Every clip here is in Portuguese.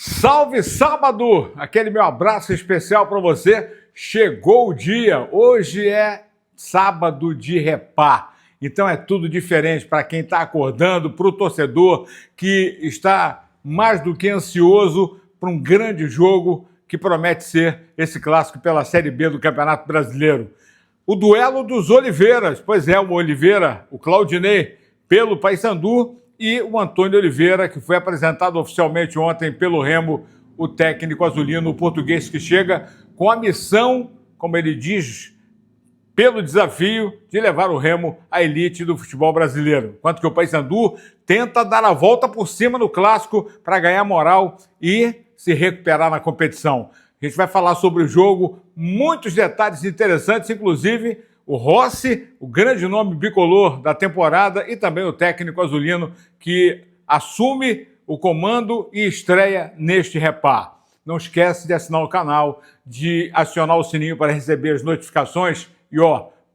Salve sábado! Aquele meu abraço especial para você. Chegou o dia. Hoje é sábado de Repá. Então é tudo diferente para quem está acordando, para o torcedor que está mais do que ansioso para um grande jogo que promete ser esse clássico pela Série B do Campeonato Brasileiro. O duelo dos Oliveiras. Pois é, o Oliveira, o Claudinei, pelo Paysandu, e o Antônio Oliveira, que foi apresentado oficialmente ontem pelo Remo, o técnico azulino, o português que chega com a missão, como ele diz, pelo desafio de levar o Remo à elite do futebol brasileiro. Enquanto que o Paysandu tenta dar a volta por cima no clássico para ganhar moral e se recuperar na competição. A gente vai falar sobre o jogo, muitos detalhes interessantes, inclusive o Rossi, o grande nome bicolor da temporada, e também o técnico azulino que assume o comando e estreia neste Repá. Não esquece de assinar o canal, de acionar o sininho para receber as notificações e,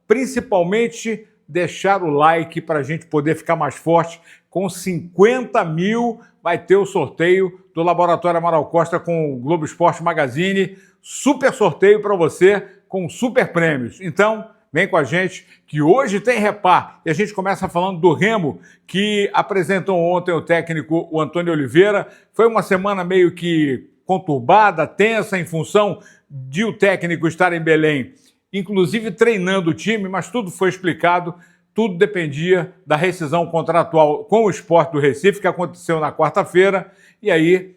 principalmente deixar o like para a gente poder ficar mais forte. Com 50 mil vai ter o sorteio do Laboratório Amaral Costa com o Globo Esporte Magazine. Super sorteio para você com super prêmios. Então, vem com a gente, que hoje tem Repá. E a gente começa falando do Remo, que apresentou ontem o técnico, o Antônio Oliveira. Foi uma semana meio que conturbada, tensa, em função de o técnico estar em Belém, inclusive treinando o time, mas tudo foi explicado. Tudo dependia da rescisão contratual com o Sport do Recife, que aconteceu na quarta-feira. E aí,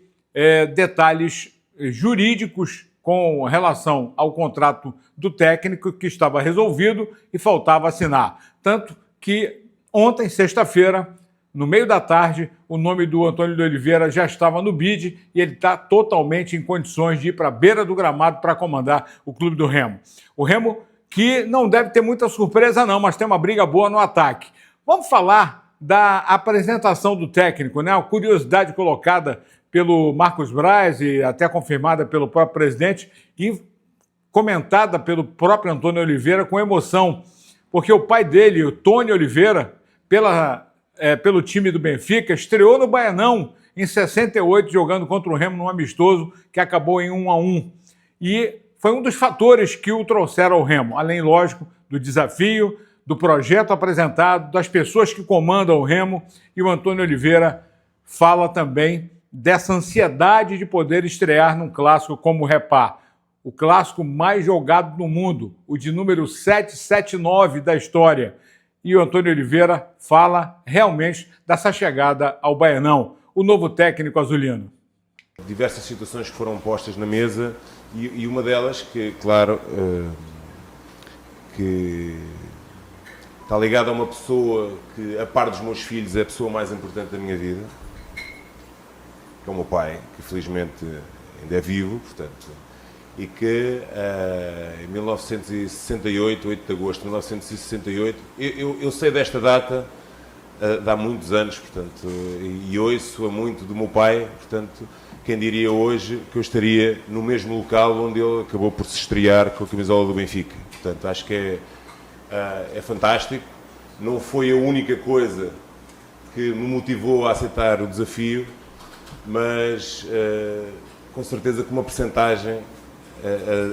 detalhes jurídicos com relação ao contrato do técnico que estava resolvido e faltava assinar. Tanto que ontem, sexta-feira, no meio da tarde, o nome do Antônio de Oliveira já estava no bid e ele está totalmente em condições de ir para a beira do gramado para comandar o clube do Remo. O Remo que não deve ter muita surpresa não, mas tem uma briga boa no ataque. Vamos falar da apresentação do técnico, né? A curiosidade colocada pelo Marcos Braz e até confirmada pelo próprio presidente e comentada pelo próprio Antônio Oliveira com emoção, porque o pai dele, o Tony Oliveira, pelo time do Benfica, estreou no Baianão em 68, jogando contra o Remo num amistoso que acabou em 1-1. E foi um dos fatores que o trouxeram ao Remo, além, lógico, do desafio, do projeto apresentado, das pessoas que comandam o Remo, e o Antônio Oliveira fala também dessa ansiedade de poder estrear num clássico como o Repá, o clássico mais jogado no mundo, o de número 779 da história. E o Antônio Oliveira fala realmente dessa chegada ao Baianão, o novo técnico azulino. Diversas situações que foram postas na mesa e uma delas que, claro, que está ligada a uma pessoa que, a par dos meus filhos, é a pessoa mais importante da minha vida, que é o meu pai, que felizmente ainda é vivo, portanto, e que em 1968, 8 de agosto de 1968, eu sei desta data de há muitos anos, portanto, e ouço a muito do meu pai, portanto, quem diria hoje que eu estaria no mesmo local onde ele acabou por se estrear com a camisola do Benfica. Portanto, acho que é fantástico. Não foi a única coisa que me motivou a aceitar o desafio, mas com certeza que uma percentagem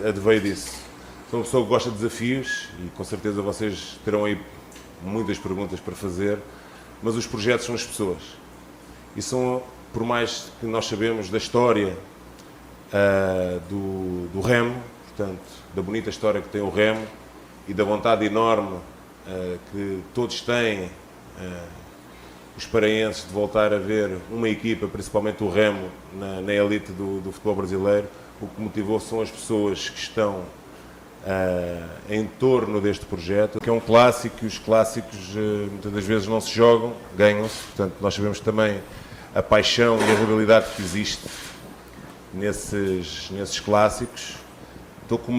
adveio disso. Sou uma pessoa que gosta de desafios e com certeza vocês terão aí muitas perguntas para fazer, mas os projetos são as pessoas. E são, por mais que nós sabemos da história do Remo, portanto, da bonita história que tem o Remo e da vontade enorme que todos têm, os paraenses, de voltar a ver uma equipa, principalmente o Remo, na elite do futebol brasileiro. O que motivou são as pessoas que estão em torno deste projeto, que é um clássico, e os clássicos muitas das vezes não se jogam, ganham-se. Portanto, nós sabemos também a paixão e a rivalidade que existe nesses clássicos. Estou com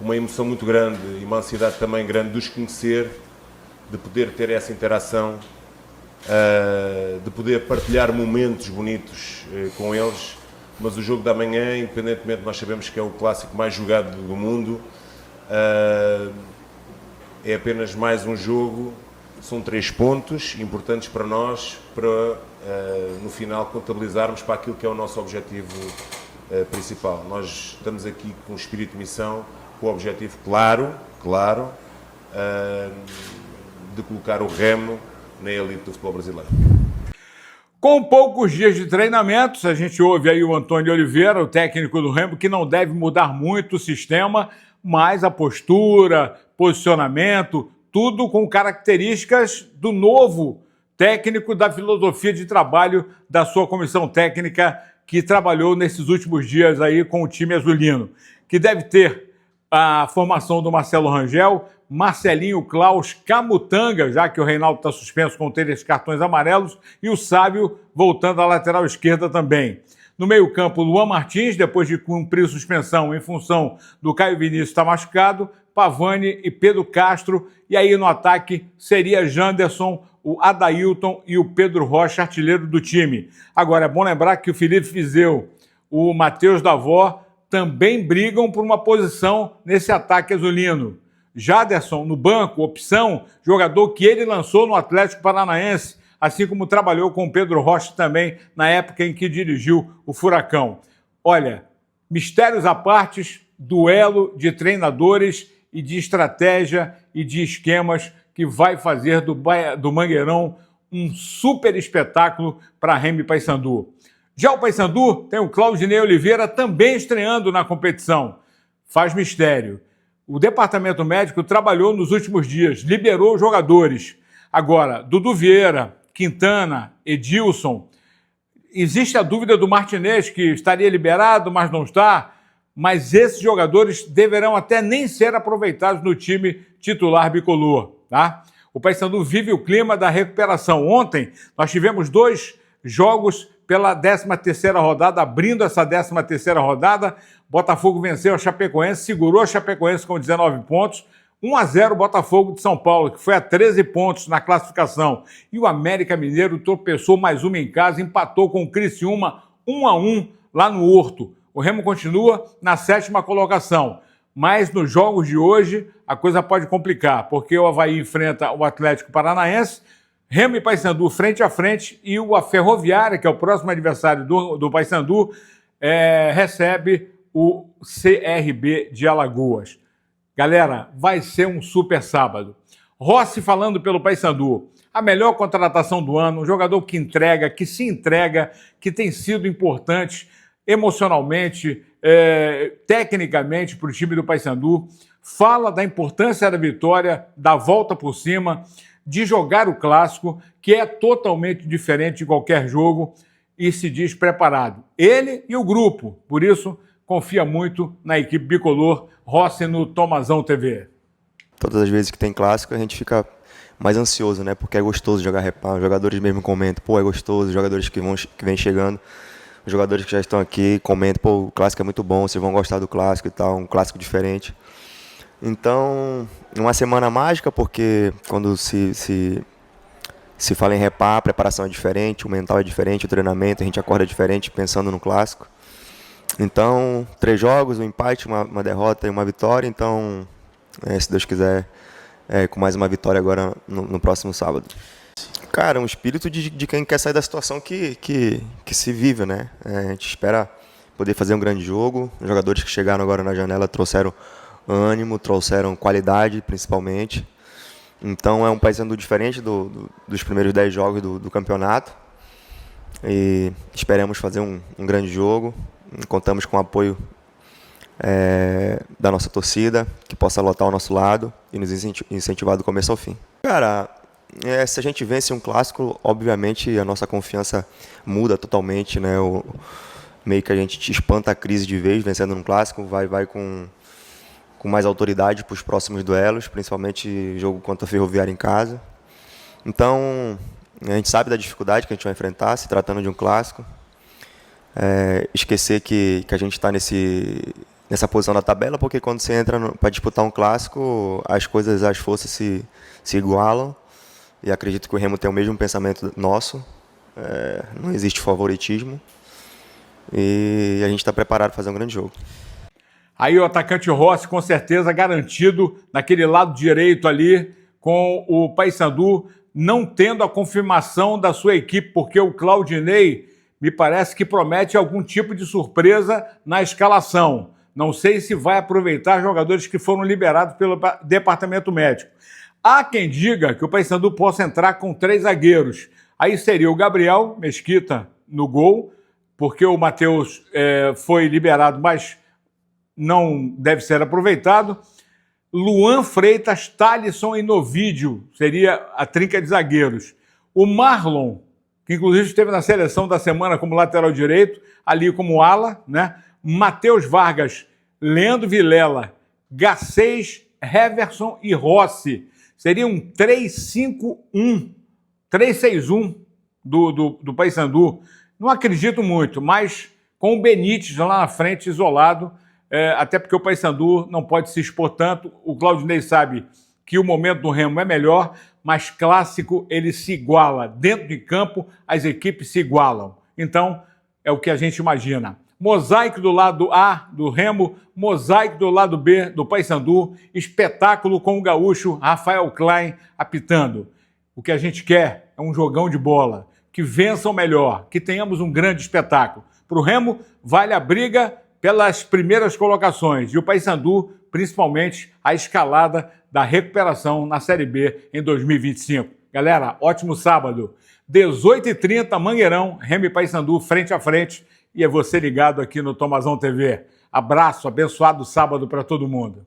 uma emoção muito grande e uma ansiedade também grande de os conhecer, de poder ter essa interação, de poder partilhar momentos bonitos com eles. Mas o jogo da manhã, independentemente, nós sabemos que é o clássico mais jogado do mundo, é apenas mais um jogo são 3 pontos importantes para nós, para no final contabilizarmos para aquilo que é o nosso objetivo principal. Nós estamos aqui com um espírito de missão, com o objetivo claro, de colocar o Remo na elite do futebol brasileiro. Com poucos dias de treinamentos, a gente ouve aí o Antônio Oliveira, o técnico do Remo, que não deve mudar muito o sistema, mas a postura, posicionamento, tudo com características do novo técnico, da filosofia de trabalho da sua comissão técnica que trabalhou nesses últimos dias aí com o time azulino, que deve ter a formação do Marcelo Rangel, Marcelinho, Klaus, Camutanga, já que o Reinaldo está suspenso com 3 cartões amarelos, e o Sábio voltando à lateral esquerda também. No meio-campo, Luan Martins, depois de cumprir suspensão em função do Caio Vinícius estar machucado, Pavani e Pedro Castro, e aí no ataque seria Janderson, o Adailton e o Pedro Rocha, artilheiro do time. Agora, é bom lembrar que o Felipe Vizeu, o Matheus Davó, também brigam por uma posição nesse ataque azulino. Jaderson no banco, opção, jogador que ele lançou no Atlético Paranaense, assim como trabalhou com o Pedro Rocha também na época em que dirigiu o Furacão. Olha, mistérios à parte, duelo de treinadores e de estratégia e de esquemas que vai fazer do Mangueirão um super espetáculo para Remo e Paysandu. Já o Paysandu tem o Claudinei Oliveira também estreando na competição. Faz mistério. O departamento médico trabalhou nos últimos dias, liberou os jogadores. Agora, Dudu Vieira, Quintana, Edilson. Existe a dúvida do Martinez, que estaria liberado, mas não está. Mas esses jogadores deverão até nem ser aproveitados no time titular bicolor, tá? O Paysandu vive o clima da recuperação. Ontem, nós tivemos 2 jogos pela 13ª rodada, abrindo essa 13ª rodada. Botafogo venceu a Chapecoense, segurou a Chapecoense com 19 pontos. 1-0 Botafogo de São Paulo, que foi a 13 pontos na classificação. E o América Mineiro tropeçou mais uma em casa, empatou com o Criciúma 1-1 lá no Horto. O Remo continua na 7ª colocação. Mas nos jogos de hoje a coisa pode complicar, porque o Avaí enfrenta o Atlético Paranaense, Remo e Paysandu frente a frente, e a Ferroviária, que é o próximo adversário do Paysandu, recebe o CRB de Alagoas. Galera, vai ser um super sábado. Rossi falando pelo Paysandu, a melhor contratação do ano, um jogador que entrega, que se entrega, que tem sido importante emocionalmente, tecnicamente para o time do Paysandu, fala da importância da vitória, da volta por cima, de jogar o clássico, que é totalmente diferente de qualquer jogo, e se diz preparado. Ele e o grupo, por isso, confia muito na equipe bicolor. Rossi no Tomazão TV. Todas as vezes que tem clássico, a gente fica mais ansioso, né? Porque é gostoso jogar repá. Os jogadores mesmo comentam, pô, é gostoso. Os jogadores que vêm chegando, os jogadores que já estão aqui comentam, pô, o clássico é muito bom, vocês vão gostar do clássico e tal, um clássico diferente. Então, uma semana mágica, porque quando se fala em repá, a preparação é diferente, o mental é diferente, o treinamento, a gente acorda diferente pensando no clássico. Então, 3 jogos, um empate, uma derrota e uma vitória. Então, se Deus quiser, com mais uma vitória agora no próximo sábado. Cara, um espírito de quem quer sair da situação que se vive, né? A gente espera poder fazer um grande jogo. Os jogadores que chegaram agora na janela trouxeram ânimo, trouxeram qualidade, principalmente. Então, é um Paysandu diferente dos primeiros 10 jogos do campeonato. E esperamos fazer um grande jogo. Contamos com o apoio da nossa torcida, que possa lotar ao nosso lado e nos incentivar do começo ao fim. Cara, se a gente vence um clássico, obviamente a nossa confiança muda totalmente, né? Meio que a gente espanta a crise de vez, vencendo um clássico, vai com mais autoridade para os próximos duelos, principalmente jogo contra a Ferroviária em casa. Então, a gente sabe da dificuldade que a gente vai enfrentar, se tratando de um clássico. Esquecer que a gente está nessa posição da tabela, porque quando você entra para disputar um clássico, as forças se igualam, e acredito que o Remo tem o mesmo pensamento nosso, não existe favoritismo, e a gente está preparado para fazer um grande jogo. Aí o atacante Rossi, com certeza, garantido naquele lado direito ali, com o Paysandu não tendo a confirmação da sua equipe, porque o Claudinei me parece que promete algum tipo de surpresa na escalação. Não sei se vai aproveitar jogadores que foram liberados pelo departamento médico. Há quem diga que o Paysandu possa entrar com 3 zagueiros. Aí seria o Gabriel Mesquita no gol, porque o Matheus foi liberado, mas não deve ser aproveitado. Luan Freitas, Thalisson e Novídio seria a trinca de zagueiros. O Marlon, que inclusive esteve na seleção da semana como lateral direito, ali como ala, né? Matheus Vargas, Leandro Vilela, Gacês, Heverson e Rossi. Seria um 3-5-1, 3-6-1 do Paysandu. Não acredito muito, mas com o Benítez lá na frente, isolado, até porque o Paysandu não pode se expor tanto. O Claudinei sabe que o momento do Remo é melhor, mas clássico ele se iguala. Dentro de campo, as equipes se igualam. Então, é o que a gente imagina. Mosaico do lado A do Remo, mosaico do lado B do Paysandu, espetáculo com o gaúcho Rafael Klein apitando. O que a gente quer é um jogão de bola, que vença o melhor, que tenhamos um grande espetáculo. Para o Remo, vale a briga pelas primeiras colocações e o Paysandu, principalmente, a escalada da recuperação na Série B em 2025. Galera, ótimo sábado. 18h30, Mangueirão, Remo e Paysandu frente a frente. E é você ligado aqui no Tomazão TV. Abraço, abençoado sábado para todo mundo.